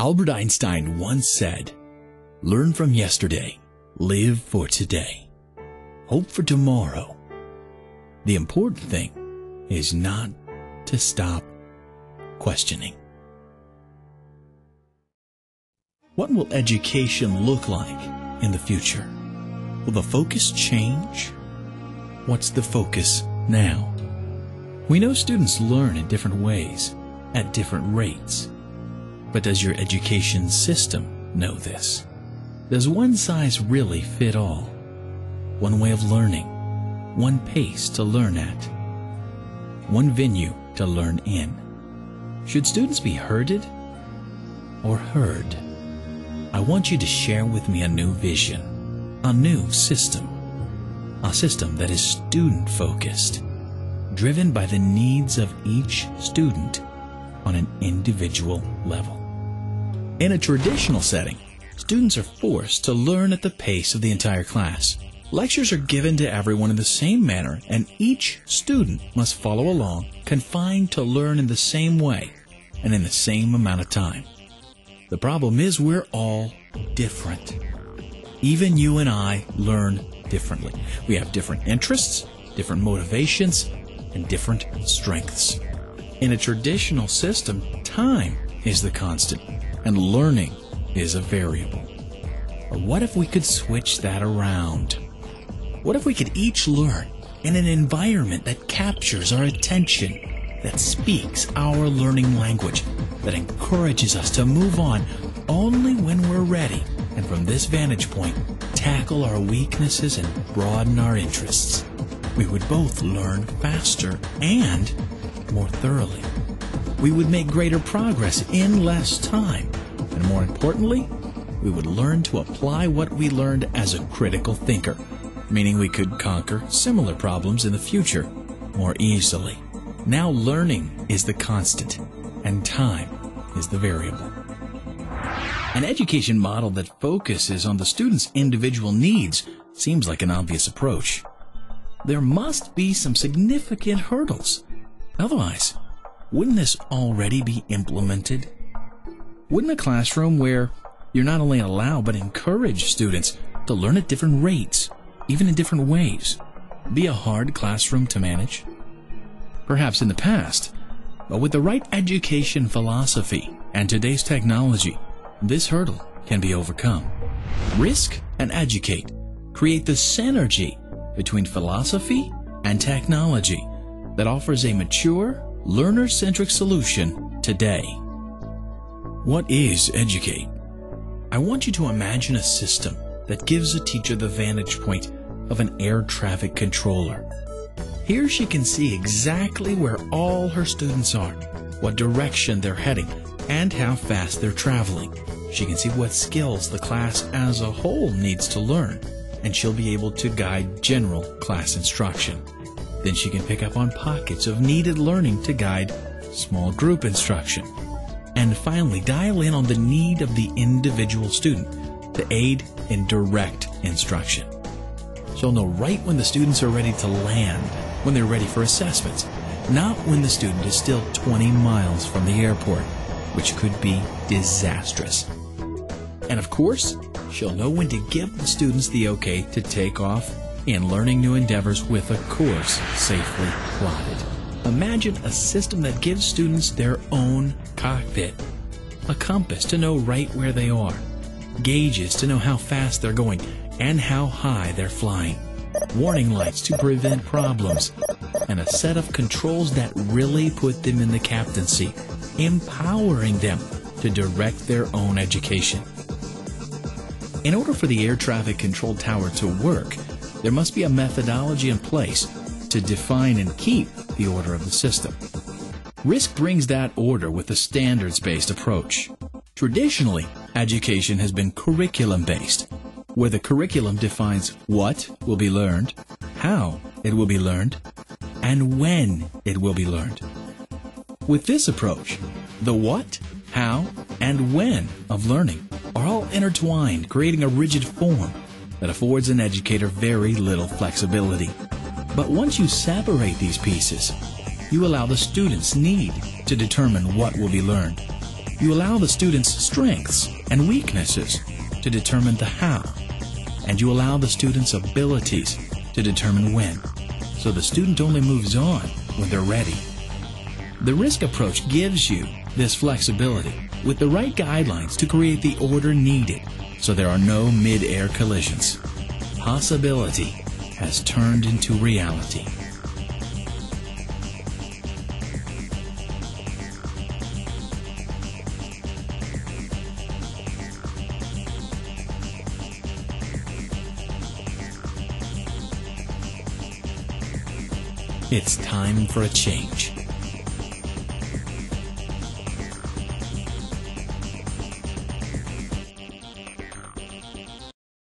Albert Einstein once said, "Learn from yesterday, live for today, hope for tomorrow." The important thing is not to stop questioning. What will education look like in the future? Will the focus change? What's the focus now? We know students learn in different ways, at different rates. But does your education system know this? Does one size really fit all? One way of learning, one pace to learn at, one venue to learn in. Should students be herded or heard? I want you to share with me a new vision, a new system, a system that is student-focused, driven by the needs of each student on an individual level. In a traditional setting, students are forced to learn at the pace of the entire class. Lectures are given to everyone in the same manner, and each student must follow along, confined to learn in the same way and in the same amount of time. The problem is we're all different. Even you and I learn differently. We have different interests, different motivations, and different strengths. In a traditional system, time is the constant, and learning is a variable. Or what if we could switch that around? What if we could each learn in an environment that captures our attention, that speaks our learning language, that encourages us to move on only when we're ready, and from this vantage point, tackle our weaknesses and broaden our interests? We would both learn faster and more thoroughly. We would make greater progress in less time. And more importantly, we would learn to apply what we learned as a critical thinker, meaning we could conquer similar problems in the future more easily. Now learning is the constant, and time is the variable. An education model that focuses on the student's individual needs seems like an obvious approach. There must be some significant hurdles. Otherwise, wouldn't this already be implemented? Wouldn't a classroom where you're not only allow but encourage students to learn at different rates, even in different ways, be a hard classroom to manage? Perhaps in the past, but with the right education philosophy and today's technology, this hurdle can be overcome. Risk and educate create the synergy between philosophy and technology that offers a mature, learner-centric solution today. What is educate? I want you to imagine a system that gives a teacher the vantage point of an air traffic controller. Here she can see exactly where all her students are, what direction they're heading, and how fast they're traveling. She can see what skills the class as a whole needs to learn, and she'll be able to guide general class instruction. Then she can pick up on pockets of needed learning to guide small group instruction. And finally, dial in on the need of the individual student to aid in direct instruction. She'll know right when the students are ready to land, when they're ready for assessments, not when the student is still 20 miles from the airport, which could be disastrous. And of course, she'll know when to give the students the okay to take off in learning new endeavors with a course safely plotted. Imagine a system that gives students their own cockpit, a compass to know right where they are, gauges to know how fast they're going and how high they're flying, warning lights to prevent problems, and a set of controls that really put them in the captaincy, empowering them to direct their own education. In order for the air traffic control tower to work, there must be a methodology in place to define and keep the order of the system. RISC brings that order with a standards-based approach. Traditionally, education has been curriculum-based, where the curriculum defines what will be learned, how it will be learned, and when it will be learned. With this approach, the what, how, and when of learning are all intertwined, creating a rigid form that affords an educator very little flexibility. But once you separate these pieces, you allow the student's need to determine what will be learned. You allow the student's strengths and weaknesses to determine the how, and you allow the student's abilities to determine when, so the student only moves on when they're ready. The risk approach gives you this flexibility with the right guidelines to create the order needed so there are no mid-air collisions. Possibility has turned into reality. It's time for a change.